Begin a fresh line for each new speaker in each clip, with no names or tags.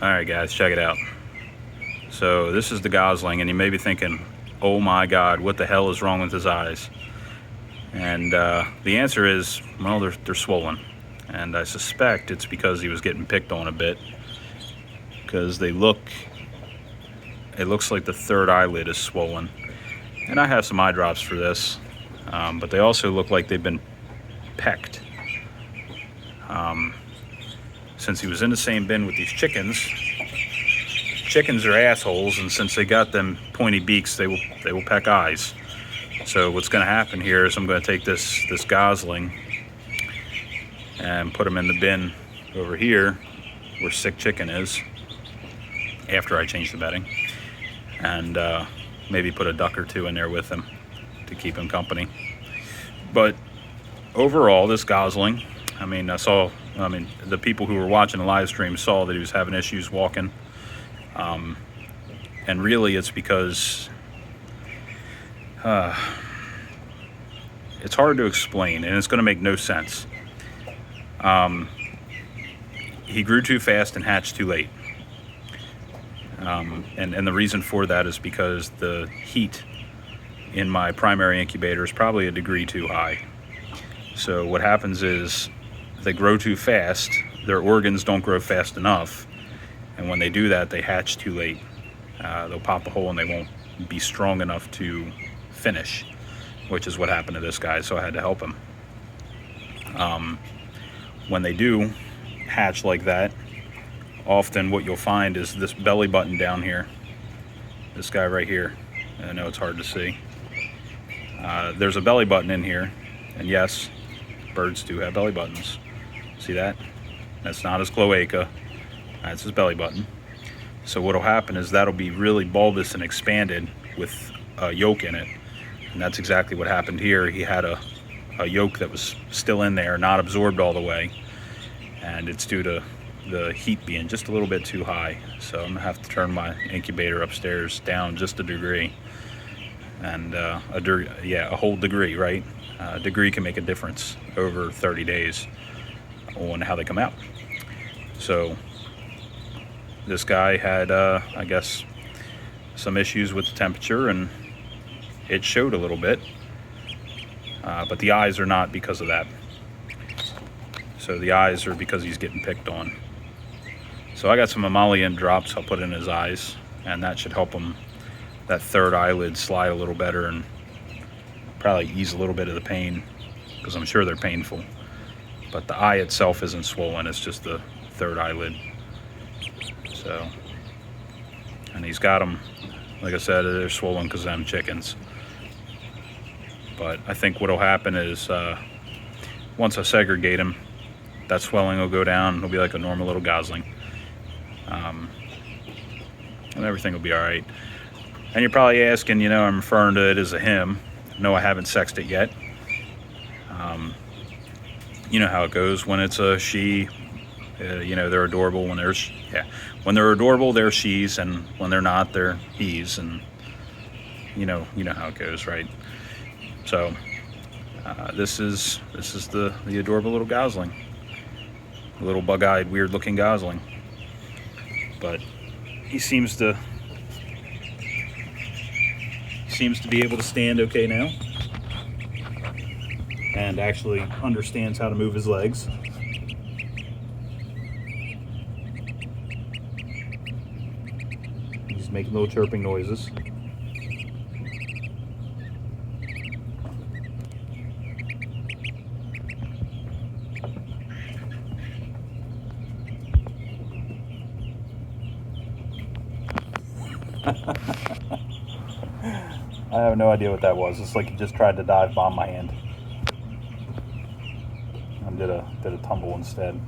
All right, guys, check it out. So this is the gosling, and you may be thinking, oh my God, what the hell is wrong with his eyes? And the answer is, well, they're swollen. And I suspect it's because he was getting picked on a bit, because it looks like the third eyelid is swollen. And I have some eye drops for this, but they also look like they've been pecked. Since he was in the same bin with these chickens are assholes, and since they got them pointy beaks, they will peck eyes. So what's going to happen here is I'm going to take this gosling and put him in the bin over here where sick chicken is, after I change the bedding, and maybe put a duck or two in there with him to keep him company. But overall, this gosling, the people who were watching the live stream saw that he was having issues walking. And really it's because it's hard to explain, and it's going to make no sense. He grew too fast and hatched too late. And the reason for that is because the heat in my primary incubator is probably a degree too high. So what happens is they grow too fast, their organs don't grow fast enough, and when they do that, they hatch too late. They'll pop a hole and they won't be strong enough to finish, which is what happened to this guy, so I had to help him. When they do hatch like that, often what you'll find is this belly button down here, this guy right here. I know it's hard to see. There's a belly button in here, and yes, birds do have belly buttons. See that? That's not his cloaca, that's his belly button. So what'll happen is that'll be really bulbous and expanded with a yolk in it, and that's exactly what happened here. He had a yolk that was still in there, not absorbed all the way, and it's due to the heat being just a little bit too high. So I'm gonna have to turn my incubator upstairs down just a degree, and a whole degree, right? A degree can make a difference over 30 days on how they come out. So this guy had, I guess, some issues with the temperature, and it showed a little bit, but the eyes are not because of that. So the eyes are because he's getting picked on. So I got some emollient drops I'll put in his eyes, and that should help him, that third eyelid, slide a little better and probably ease a little bit of the pain, because I'm sure they're painful. But the eye itself isn't swollen, it's just the third eyelid. So, and he's got them, like I said, they're swollen because of them chickens. But I think what'll happen is once I segregate him, that swelling will go down. It'll be like a normal little gosling, and everything will be all right. And you're probably asking, I'm referring to it as a him. No, I haven't sexed it yet. You know how it goes when it's a she. They're adorable when when they're adorable, they're she's, and when they're not, they're he's, and you know how it goes, right? So this is the adorable little gosling, a little bug-eyed, weird-looking gosling. But he seems to be able to stand okay now, and actually understands how to move his legs. He's making little chirping noises. I have no idea what that was. It's like he just tried to dive bomb my hand and did a tumble instead.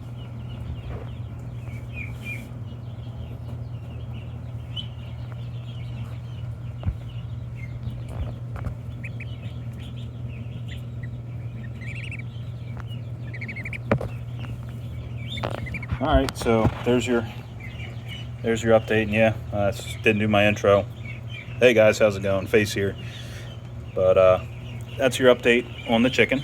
All right, so there's your update. And yeah, didn't do my intro. Hey guys, how's it going? Face here. But that's your update on the chicken.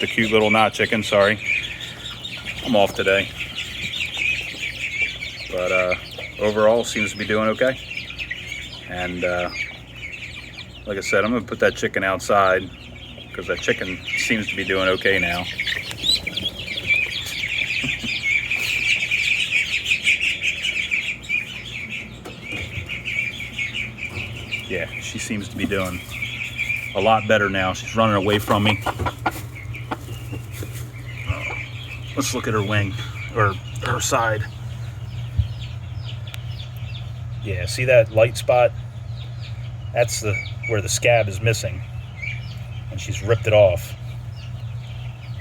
The cute little not chicken, sorry. I'm off today. But overall, seems to be doing okay. And like I said, I'm gonna put that chicken outside because that chicken seems to be doing okay now. Yeah, she seems to be doing a lot better now. She's running away from me. Let's look at her wing, or her side. Yeah, see that light spot? That's where the scab is missing, and she's ripped it off.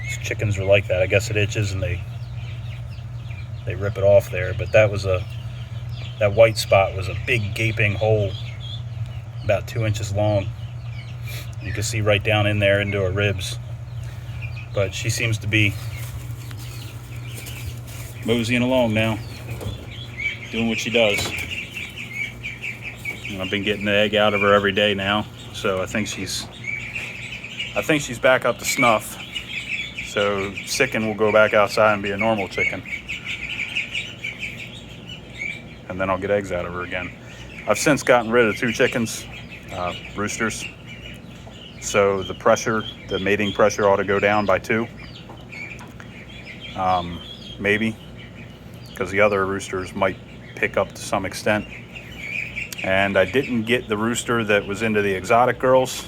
These chickens are like that. I guess it itches and they rip it off there. But that white spot was a big gaping hole, about 2 inches long. You can see right down in there into her ribs. But she seems to be moseying along now, doing what she does. And I've been getting the egg out of her every day now, so I think she's back up to snuff. So Sicken will go back outside and be a normal chicken, and then I'll get eggs out of her again. I've since gotten rid of 2 chickens, roosters. So the mating pressure ought to go down by 2, maybe, because the other roosters might pick up to some extent. And I didn't get the rooster that was into the exotic girls,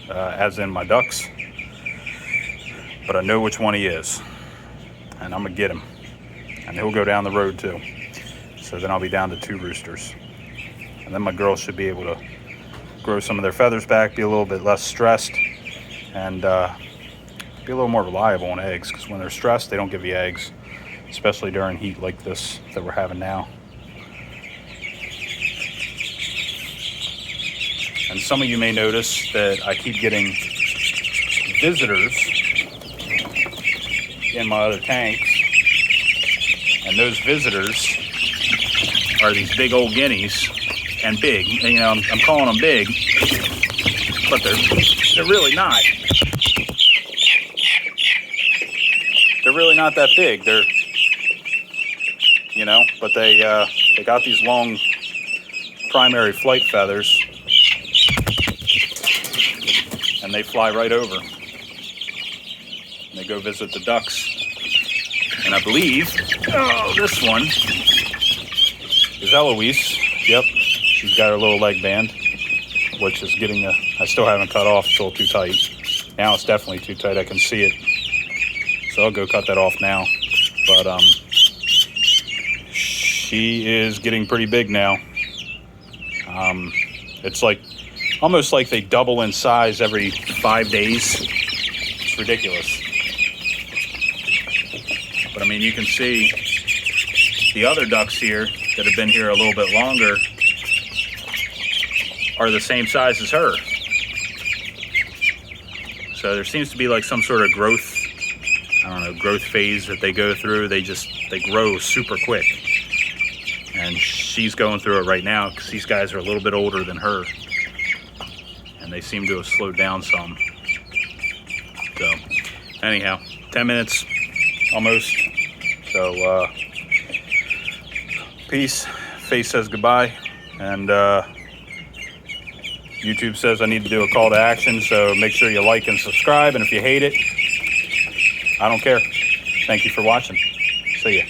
as in my ducks, but I know which one he is, and I'm gonna get him, and he'll go down the road too. So then I'll be down to 2 roosters, and then my girls should be able to grow some of their feathers back, be a little bit less stressed, and be a little more reliable on eggs, because when they're stressed, they don't give you eggs, especially during heat like this that we're having now. And some of you may notice that I keep getting visitors in my other tanks, and those visitors are these big old guineas. And big, and, you know, I'm calling them big, but they're really not. They're really not that big. They're, you know, but they got these long primary flight feathers, and they fly right over. And they go visit the ducks. And I believe, this one is Eloise. Yep. She's got her little leg band, which is getting I still haven't cut off. It's a little too tight. Now it's definitely too tight. I can see it. So I'll go cut that off now. But she is getting pretty big now. It's like almost like they double in size every 5 days. It's ridiculous. But I mean, you can see the other ducks here that have been here a little bit longer are the same size as her. So there seems to be like some sort of growth, growth phase that they go through. They grow super quick. And she's going through it right now because these guys are a little bit older than her. And they seem to have slowed down some. So anyhow, 10 minutes almost. So peace. Face says goodbye. And YouTube says I need to do a call to action, so make sure you like and subscribe. And if you hate it, I don't care. Thank you for watching. See ya.